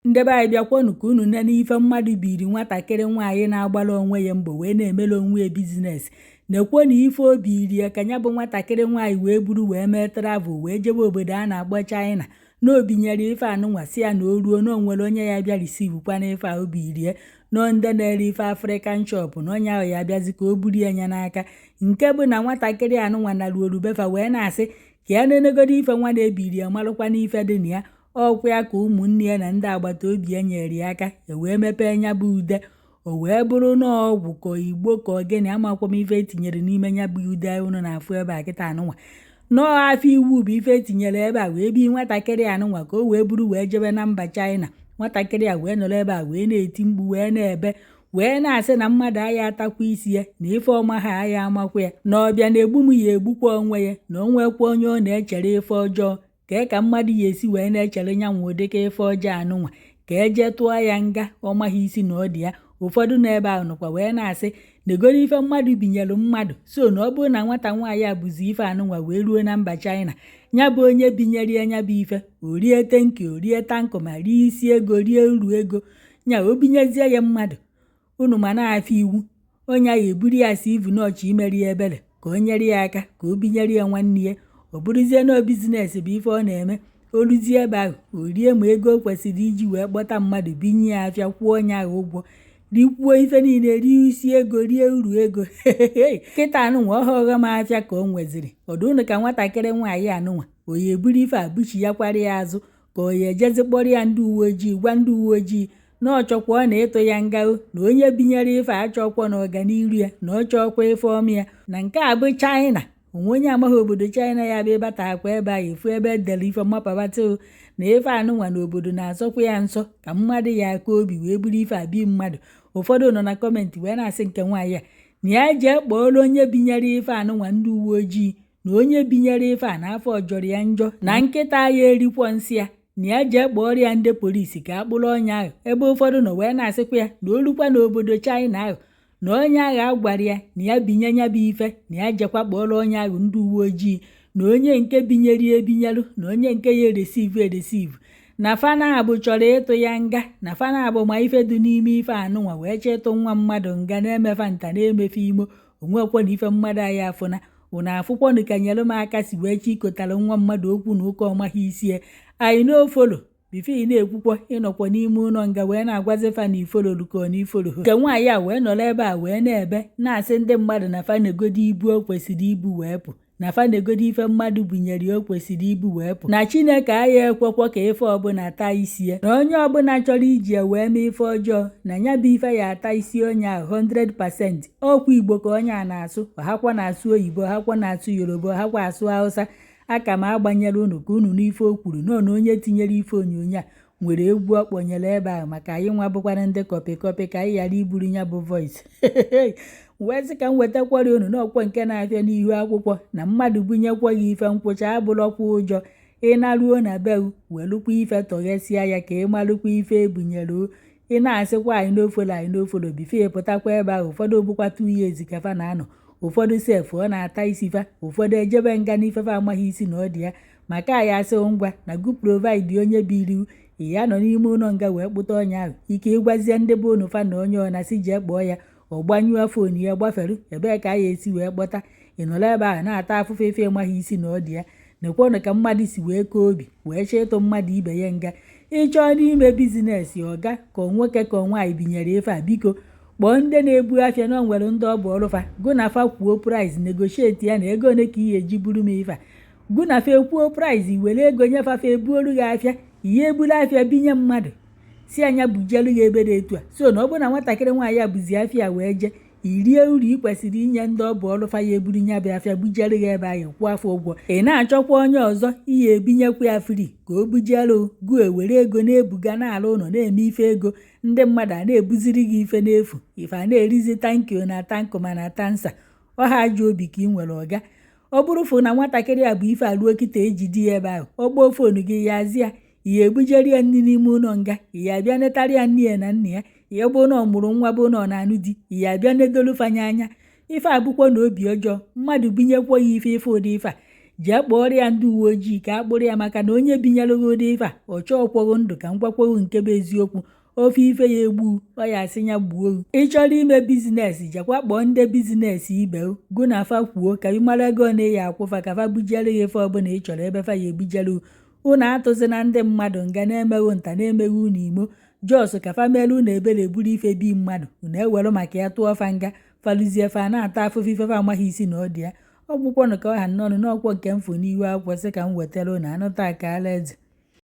ndebe anyị bịakwanụ ka unu nne n'ife mmadụ biri nwatakịrị nwaanyị na-agbara onwe ya mbọ wee na-emere onwe ya bizines. Nekwe na ife o birie ka ya bụ nwatakịrị nwaanyị wee buru wee mee travel wee jebe obodo a na-akpọ China na obinyere ife anụnwa si ya na o ruo na onwere onye ya bịa risivukwa na ife a o birie nọ ndị na-ere ife African shop na onye ahụ ya bịazi ka o buru ya n'aka. Nke bụ na nwatakịrị anụnwa na ruorubefa wee na-asị ka ya na-enegodo ife nwa na-ebiri ya marụkwa n'ife dị na ya. Ọkwa ya ka ụmụnne ya na ndị agbata obi ya nyere ya aka wee mepee nya bụ ude. O wee bụrụ na ọgwụ ka Igbo ka ogene amakwa m ife etinyere n'ime nya bụ ude unu na-afụ ebe a kịta anụnwa. Nọọ afọ iwu bụ ife etinyere ebe a wee bi nwatakịrị anụnwa ka o wee buru wee jebe na mba China. Nwatakịrị a wee nọrọ ebe a wee na-eti mgbu wee na-ebe wee na-asị na mmadụ agha atakwa isi ya na ife ọma ha agha amakwa ya na ọbịa na-egbu m ya egbukwa onwe ya na o nwekwa onye ọ na-echere ife ọjọọ ka mmadụ ya esi wee na-echere nyanwụ dịka ife ọjọọ anụnwa ka eje tụọ ya nga ọ maghị isi na ọ dị ya. Ụfọdụ n'ebe ahụ nọkwa wee na-asị negoro ife mmadụ binyere mmadụ so na ọ bụrụ na nwata nwaanyị a bụzi ife anụnwa wee ruo na mba China nya bụ onye binyere ya nya bụ ife orie tenki orie tankụ ma rie isi ego rie uru ego nya o binyezie ya mmadụ unu ma na-afụ iwu onye ya eburu ya si ivu n'ọchị imeri ya ebere ka o nyere ya aka ka o binyere ya nwanne ya. O buruzie na bizines bụ ife ọ na-eme o ruzie ebe ahụ o rie ma ego o kwesịrị iji wee kpọta mmadụ binye ya afịa kwụọ onye ahụ ụgwọ rikwuo ife niile rie isi ego rie uru ego kịta anụnwa ọghọghọ m afịa ka o nweziri. Ọdụnụ ka nwatakịrị nwaanyị anụnwa o ya eburu ife abuchi ya kwara ya azụ ka o ya ejezi kpọrọ ya ndị uwe ojii gwa ndị uwe ojii na ọ chọkwa ọ na-eto ya ngao na onye binyere ife achọkwa na ọganiru ya na ọ chọkwa ife ọma ya na nke a bụ China. Onwe onye amaghị obodo China ya bụ ịbata akwa ebe a efu ebe edere ife mmapabata na ife anụnwa na obodo na-asọkwa ya nsọ ka mmadụ ya aka obi wee buru ife abi mmadụ. Ụfọdụ nọ na kọmentị wee na-asị nke nwaanyị a na ya jee kpọọrọ onye binyere ife anụnwa ndị uwe ojii na onye binyere ife a n'afọ jọrọ ya njọ na nkịta ya erikwọ nsị ya na ya jee kpọọrọ ya ndị polisi ka akpụrụ onye ahụ. Ebe ụfọdụ nọ wee na-asịkwa ya na olukwa n'obodo China ahụ na onye ahụ agwara ya na ya binye nya bụ ife na ya jekwa kpọrọ onye ahụ ndị uwe ojii na onye nke binyere ya ebinyerụ na onye nke ya eresivu na fana abụ chọrọ ịtụ ya nga na fana abụ ma ife dị n'ime ife anụnwa wee chee ịtụ nwa mmadụ nga na-emefa nta na-emefe imo onwekwa na ife mmadụ anyị afụna ụna afụkwanụ ka nyere m aka si wee chikọtara nwa mmadụ okwu na ụka ọmaghị isi anyị n'ofolo bifo ị na-ekwukwa ịnọkwa n'ime ụlọ nga wee na-agwazifa na ifololuko na ifoloho nke nwaanyị a wee nọrọ ebe a wee na-ebe na-asị ndị mmadụ na fanegodi ibu o kwesịrị ibu wee pụ na fanegodi ife mmadụ bunyere o kwesịrị ibu wee pụ na Chineke agha ekwekwa ka ife ọbụla taa isi ya na onye ọbụla chọrọ iji ya wee mee ife ọjọọ na ya bụ ife ya ata isi onye ahụ 100%. Ọkwa Igbo ka onye a na-asụ ọhakwa na-asụ oyibo ọhakwa na-asụ Yoruba ọhakwa asụ Hausa. Aka m agbanyere unu ka unu n'ife o kwuru na onye tinyere ife onyonyo a nwere egwu ọ kpọnyere ebe ahụ maka anyị nwa bụkwara ndị kọpị ka anyị ghara iburu ya bụ voice wee sị ka m wetakwara unu n'ọkwa nke na-afịa n'ihu akwụkwọ na mmadụ bunyekwa gị ife nkwụcha abụrọkwa ụjọ ị na-ruo na be welukwa ife tọghesịa ya ka ị marụkwa ife ebunyere ị na-asịkwa anyị n'ofolo bifo pụtakwa ebe ahụ. Ụfọdụ bụkwa 2 years ka fa na-anọ ụfọdụ sef ọ na-ata isi fa ụfọdụ ejebe nga n'ifefe amaghị isi na ọ dị ya maka anyị asị ngwa na go provide onye biri ya nọ n'ime ụlọ nga wee kpụta onye ahụ ike ịgwazie ndị bụ unu fa na onye ọ na si jee kpọọ ya ọ gbanyụọ fon ya gbafere ebee ka anyị esi wee kpọta ị nọrọ ebe ahụ na-ata afụfe ife amaghị isi na ọ dị ya. Nekwanụ ka mmadụ si wee koo obi wee chọọ ịtụ mmadụ ibe ya nga ịchọọ n'ime bizines ọga ka nwoke ka nwaanyị binyere ife a biko kpọọ ndị na-ebu afịa na nwere ndị ọ bụ ọrụfa gụ na fa kwuo price negotiate ya na ego ole ka ihe eji buru m ife a gụ na fa ekwuo price were ego nyefafa ebuoru gị afịa ihe eburu afịa binye mmadụ si anya bujelu gị ebe dị etu a so na ọ bụ na nwatakịrị nwaanyị a bụzi afịa wee je irie uru ị kwesịrị inye ndị ọ bụ ọrụfa ya eburu nya bụ afịa bujelu gị ebe ahụ kwụọ afọ ụgwọ ị na-achọkwa onye ọzọ ihe ebinyekwa ya free ka o bujelu gụ ewere ego na-ebuga n'ala ụlọ na-eme ife ego ndị mmadụ a na-ebuziri gị ife n'efu ife a na-erizi tankio na tankụ ma na tansa ọha ajọ obi ka ị nwere ọga. Ọ bụrụ fụ na nwatakịrị a bụ ife aruo kịta ejidi ya ebe ahụ ọ gboo fonu gị ya azịa ihe ebujere ya nri n'ime ụlọ nga ihe abịa netara ya nne ya na nna ya ihe bụ na ọ mụrụ nwa bụ na ọ na-anụ di ihe abịa nedolufanye anya ife abụkwa na obi ọjọọ mmadụ binyekwa ya ife ụdị ife a jee kpọrọ ya ndị uwe ojii ka a kpụrụ ya, maka na onye binyelụgodi ife a ọ chọọkwaghị ndụ ka m gwakwaghị nke bụ eziokwu. Ofe ife ya egbu ọ ya asị ya gbuo. Ị chọrọ ime bizinesi jekwa kpọọ ndị bizinesi ibe gụ na fa kwuo ka ị mara ego na ya akwụfa ka fa bujiere ya ife ọbụla ị chọrọ ebe fa ya ebujere. Unu atụzi na ndị mmadụ nga na-emeghị nta na-emeghị unu imo jos ka fa mere unu ebere eburu ife bi mmadụ unu ewere maka ya tụọ fa nga falụzie fa na-ata afụfụ ife fa amaghị isi na ọ dị ya. Ọ bụkwanụ ka ọ ha n'ọnụ n'ọkwọ nke mfụ n'ihu akwụkwọ sị ka m wetara unu anụta aka ala eze.